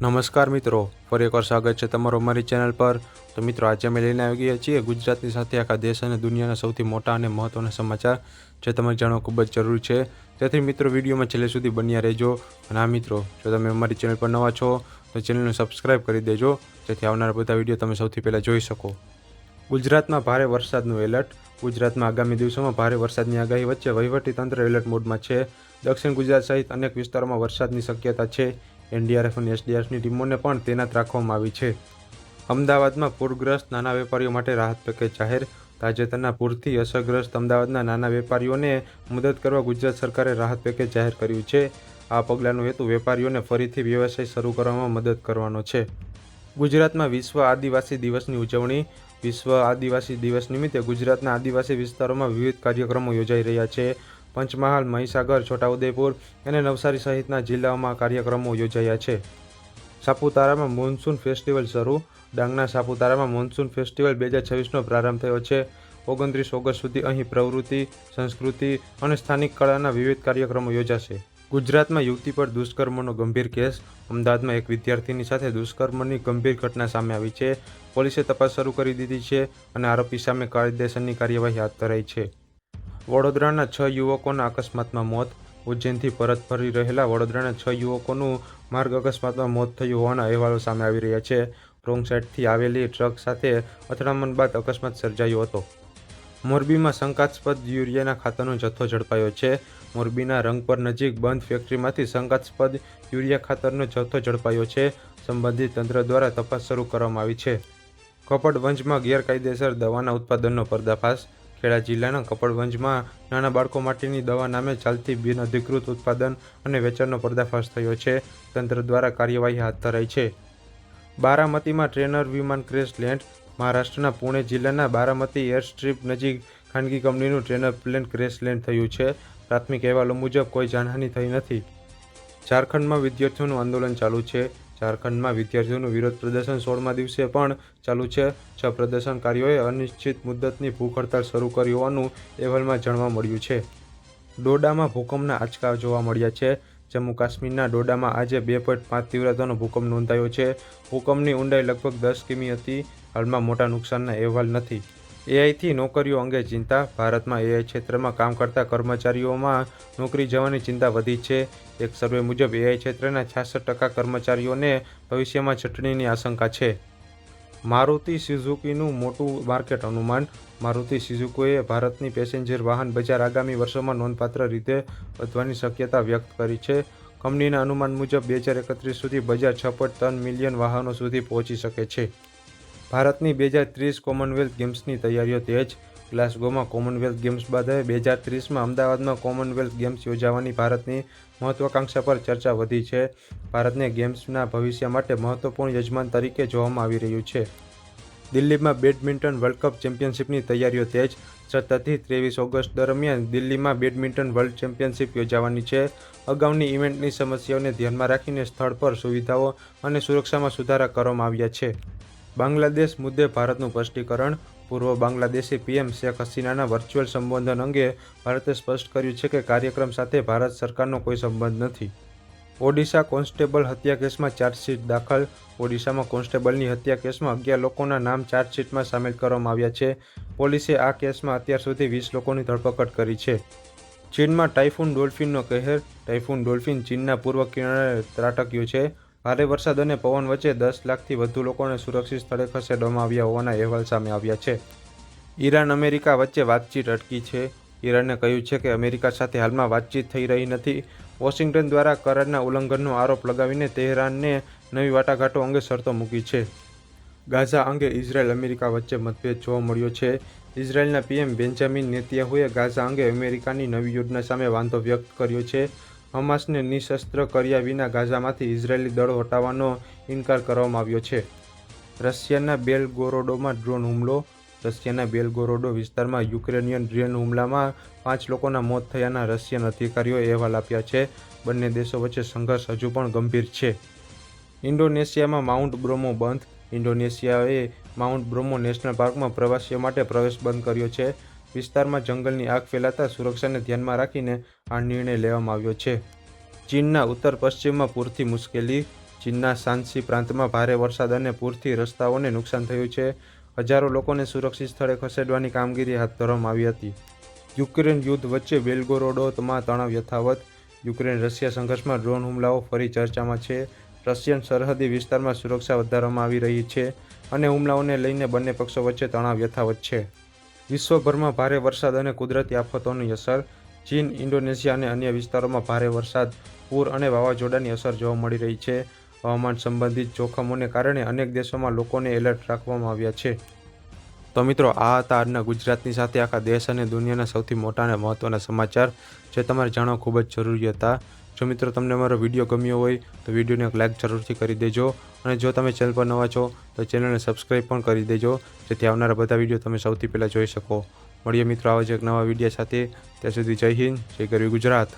નમસ્કાર મિત્રો, ફરી એકવાર સ્વાગત છે તમારું અમારી ચેનલ પર। તો મિત્રો, આજે અમે લઈને આવી ગયા છીએ ગુજરાતની સાથે આખા દેશ અને દુનિયાના સૌથી મોટા અને મહત્ત્વના સમાચાર, જે તમારે જાણવા ખૂબ જ જરૂરી છે। તેથી મિત્રો, વિડીયોમાં છેલ્લે સુધી બન્યા રહેજો। અને હા મિત્રો, જો તમે અમારી ચેનલ પર નવા છો તો ચેનલને સબસ્ક્રાઈબ કરી દેજો, જેથી આવનારા બધા વિડીયો તમે સૌથી પહેલાં જોઈ શકો। ગુજરાતમાં ભારે વરસાદનું એલર્ટ। ગુજરાતમાં આગામી દિવસોમાં ભારે વરસાદની આગાહી વચ્ચે વહીવટીતંત્ર એલર્ટ મોડમાં છે। દક્ષિણ ગુજરાત સહિત અનેક વિસ્તારોમાં વરસાદની શક્યતા છે। એનડીઆરએફ અને એસડીઆરએફની ટીમોને પણ તૈનાત રાખવામાં આવી છે। અમદાવાદમાં પૂરગ્રસ્ત નાના વેપારીઓ માટે રાહત પેકેજ જાહેર। તાજેતરના પૂરથી અસરગ્રસ્ત અમદાવાદના નાના વેપારીઓને મદદ કરવા ગુજરાત સરકારે રાહત પેકેજ જાહેર કર્યું છે। આ પગલાંનો હેતુ વેપારીઓને ફરીથી વ્યવસાય શરૂ કરવામાં મદદ કરવાનો છે। ગુજરાતમાં વિશ્વ આદિવાસી દિવસની ઉજવણી। વિશ્વ આદિવાસી દિવસ નિમિત્તે ગુજરાતના આદિવાસી વિસ્તારોમાં વિવિધ કાર્યક્રમો યોજાઈ રહ્યા છે। પંચમહાલ, મહીસાગર, છોટાઉદેપુર અને નવસારી સહિતના જિલ્લાઓમાં કાર્યક્રમો યોજાયા છે। સાપુતારામાં મોન્સૂન ફેસ્ટિવલ શરૂ। ડાંગના સાપુતારામાં મોન્સૂન ફેસ્ટિવલ 2026નો પ્રારંભ થયો છે। 29 ઓગસ્ટ સુધી અહીં પ્રવૃત્તિ, સંસ્કૃતિ અને સ્થાનિક કળાના વિવિધ કાર્યક્રમો યોજાશે। ગુજરાતમાં યુવતી પર દુષ્કર્મનો ગંભીર કેસ। અમદાવાદમાં એક વિદ્યાર્થીની સાથે દુષ્કર્મની ગંભીર ઘટના સામે આવી છે। પોલીસે તપાસ શરૂ કરી દીધી છે અને આરોપી સામે કાયદેસરની કાર્યવાહી હાથ ધરાઈ છે। વડોદરાના 6 યુવકોના અકસ્માતમાં મોત। ઉજ્જૈનથી પરત ફરી રહેલા વડોદરાના 6 યુવકોનું માર્ગ અકસ્માતમાં મોત થયું હોવાના અહેવાલો સામે આવી રહ્યા છે। રોંગ સાઇડથી આવેલી ટ્રક સાથે અથડામણ બાદ અકસ્માત સર્જાયો હતો। મોરબીમાં શંકાસ્પદ યુરિયાના ખાતરનો જથ્થો ઝડપાયો છે। મોરબીના રંગપર નજીક બંધ ફેક્ટરીમાંથી શંકાસ્પદ યુરિયા ખાતરનો જથ્થો ઝડપાયો છે। સંબંધિત તંત્ર દ્વારા તપાસ શરૂ કરવામાં આવી છે। કપડવંજમાં ગેરકાયદેસર દવાના ઉત્પાદનનો પર્દાફાશ। ખેડા જિલ્લાના કપડવંજમાં નાના બાળકો માટેની દવા નામે ચાલતી બિનઅધિકૃત ઉત્પાદન અને વેચાણનો પર્દાફાશ થયો છે। તંત્ર દ્વારા કાર્યવાહી હાથ ધરાઈ છે। બારામતીમાં ટ્રેનર વિમાન ક્રેશ લેન્ડ। મહારાષ્ટ્રના પુણે જિલ્લાના બારામતી એરસ્ટ્રીપ નજીક ખાનગી કંપનીનું ટ્રેનર પ્લેન ક્રેશ લેન્ડ થયું છે। પ્રાથમિક અહેવાલો મુજબ કોઈ જાનહાનિ થઈ નથી। ઝારખંડમાં વિદ્યાર્થીઓનું આંદોલન ચાલુ છે। ઝારખંડમાં વિદ્યાર્થીઓનું વિરોધ પ્રદર્શન 16મા દિવસે પણ ચાલુ છે। 6 પ્રદર્શનકારીઓએ અનિશ્ચિત મુદ્દતની ભૂખ હડતાળ શરૂ કરી હોવાનું અહેવાલમાં જાણવા મળ્યું છે। ડોડામાં ભૂકંપના આંચકા જોવા મળ્યા છે। જમ્મુ કાશ્મીરના ડોડામાં આજે 2.5 તીવ્રતાનો ભૂકંપ નોંધાયો છે। ભૂકંપની ઊંડાઈ લગભગ 10 કિમી હતી। હાલમાં મોટા નુકસાનના અહેવાલ નથી। એઆઈથી નોકરીઓ અંગે ચિંતા। ભારતમાં એઆઈ ક્ષેત્રમાં કામ કરતા કર્મચારીઓમાં નોકરી જવાની ચિંતા વધી છે। એક સર્વે મુજબ એઆઈ ક્ષેત્રના 66% કર્મચારીઓને ભવિષ્યમાં છટણીની આશંકા છે। મારુતિ સુઝુકીનું મોટું માર્કેટ અનુમાન। મારુતિ સુઝુકીએ ભારતની પેસેન્જર વાહન બજાર આગામી વર્ષોમાં નોંધપાત્ર રીતે વધવાની શક્યતા વ્યક્ત કરી છે। કંપનીના અનુમાન મુજબ 2031 સુધી બજાર 6.3 મિલિયન વાહનો સુધી પહોંચી શકે છે। ભારતની 2030 કોમનવેલ્થ ગેમ્સની તૈયારીઓ તેજ। ગ્લાસગોમાં કોમનવેલ્થ ગેમ્સ બાદ હવે 2030માં અમદાવાદમાં કોમનવેલ્થ ગેમ્સ યોજાવાની ભારતની મહત્વાકાંક્ષા પર ચર્ચા વધી છે। ભારતને ગેમ્સના ભવિષ્ય માટે મહત્વપૂર્ણ યજમાન તરીકે જોવામાં આવી રહ્યું છે। દિલ્હીમાં બેડમિન્ટન વર્લ્ડ કપ ચેમ્પિયનશિપની તૈયારીઓ તેજ। 17થી 23 ઓગસ્ટ દરમિયાન દિલ્હીમાં બેડમિન્ટન વર્લ્ડ ચેમ્પિયનશિપ યોજાવાની છે। અગાઉની ઇવેન્ટની સમસ્યાઓને ધ્યાનમાં રાખીને સ્થળ પર સુવિધાઓ અને સુરક્ષામાં સુધારા કરવામાં આવ્યા છે। બાંગ્લાદેશ મુદ્દે ભારતનું સ્પષ્ટીકરણ। પૂર્વ બાંગ્લાદેશી પીએમ શેખ હસીનાના વર્ચ્યુઅલ સંબોધન અંગે ભારતે સ્પષ્ટ કર્યું છે કે કાર્યક્રમ સાથે ભારત સરકારનો કોઈ સંબંધ નથી। ઓડિશા કોન્સ્ટેબલ હત્યા કેસમાં ચાર્જશીટ દાખલ। ઓડિશામાં કોન્સ્ટેબલની હત્યા કેસમાં 11 લોકોના નામ ચાર્જશીટમાં સામેલ કરવામાં આવ્યા છે। પોલીસે આ કેસમાં અત્યાર સુધી 20 લોકોની ધરપકડ કરી છે। ચીનમાં ટાઇફૂન ડોલ્ફિનનો કહેર। ટાઇફૂન ડોલ્ફિન ચીનના પૂર્વ કિનારે ત્રાટક્યું છે। ભારે વરસાદ અને પવન વચ્ચે 10 લાખથી વધુ લોકોને સુરક્ષિત સ્થળે ખસેડવામાં આવ્યા હોવાના અહેવાલ સામે આવ્યા છે। ઈરાન અમેરિકા વચ્ચે વાતચીત અટકી છે। ઈરાને કહ્યું છે કે અમેરિકા સાથે હાલમાં વાતચીત થઈ રહી નથી। વોશિંગ્ટન દ્વારા કરારના ઉલ્લંઘનનો આરોપ લગાવીને તેહરાનને નવી વાટાઘાટો અંગે શરતો મૂકી છે। ગાઝા અંગે ઇઝરાયલ અમેરિકા વચ્ચે મતભેદ જોવા મળ્યો છે। ઇઝરાયલના પીએમ બેન્જામિન નેતન્યાહુએ ગાઝા અંગે અમેરિકાની નવી યોજના સામે વાંધો વ્યક્ત કર્યો છે। હમાસને નિશસ્ત્ર કર્યા વિના ગાઝામાંથી ઇઝરાયેલી દળો હટાવવાનો ઇનકાર કરવામાં આવ્યો છે। રશિયાના બેલગોરોડોમાં ડ્રોન હુમલો। રશિયાના બેલગોરોડો વિસ્તારમાં યુક્રેનિયન ડ્રોન હુમલામાં 5 લોકોના મોત થયાના રશિયન અધિકારીઓએ અહેવાલ આપ્યા છે। બંને દેશો વચ્ચે સંઘર્ષ હજુ પણ ગંભીર છે। ઇન્ડોનેશિયામાં માઉન્ટ બ્રોમો બંધ। ઇન્ડોનેશિયાએ માઉન્ટ બ્રોમો નેશનલ પાર્કમાં પ્રવાસીઓ માટે પ્રવેશ બંધ કર્યો છે। વિસ્તારમાં જંગલની આગ ફેલાતા સુરક્ષાને ધ્યાનમાં રાખીને આ નિર્ણય લેવામાં આવ્યો છે। ચીનના ઉત્તર પશ્ચિમમાં પૂરથી મુશ્કેલી। ચીનના શાન્સી પ્રાંતમાં ભારે વરસાદ અને પૂરથી રસ્તાઓને નુકસાન થયું છે. હજારો લોકોને સુરક્ષિત સ્થળે ખસેડવાની કામગીરી હાથ ધરવામાં આવી હતી. યુક્રેન યુદ્ધ વચ્ચે બેલ્ગોરોડમાં તણાવ યથાવત. યુક્રેન રશિયા સંઘર્ષમાં ડ્રોન હુમલાઓ ફરી ચર્ચામાં છે. રશિયન સરહદી વિસ્તારમાં સુરક્ષા વધારવામાં આવી રહી છે અને હુમલાઓને લઈને બંને પક્ષો વચ્ચે તણાવ યથાવત છે. વિશ્વભરમાં ભારે વરસાદ અને કુદરતી આફતોની અસર. ચીન, ઇન્ડોનેશિયા અને અન્ય વિસ્તારોમાં ભારે વરસાદ, પૂર અને વાવાઝોડાની અસર જોવા મળી રહી છે. હવામાન સંબંધિત જોખમોને કારણે અનેક દેશોમાં લોકોને એલર્ટ રાખવામાં આવ્યા છે. તો મિત્રો, આ હતા આજના ગુજરાતની સાથે આખા દેશ અને દુનિયાના સૌથી મોટા અને મહત્ત્વના સમાચાર જે તમારે જાણવા ખૂબ જ જરૂરી હતા. જો મિત્રો તમને મારો વિડીયો ગમ્યો હોય તો વિડીયોને એક લાઇક જરૂરથી કરી દેજો અને જો તમે ચેનલ પર નવા છો તો ચેનલને સબસ્ક્રાઈબ પણ કરી દેજો જેથી આવનારા બધા વિડીયો તમે સૌથી પહેલાં જોઈ શકો. મળીએ મિત્રો આવા જ એક નવા વિડીયો સાથે. ત્યાં સુધી જય હિન્દ, જય ગરવી ગુજરાત.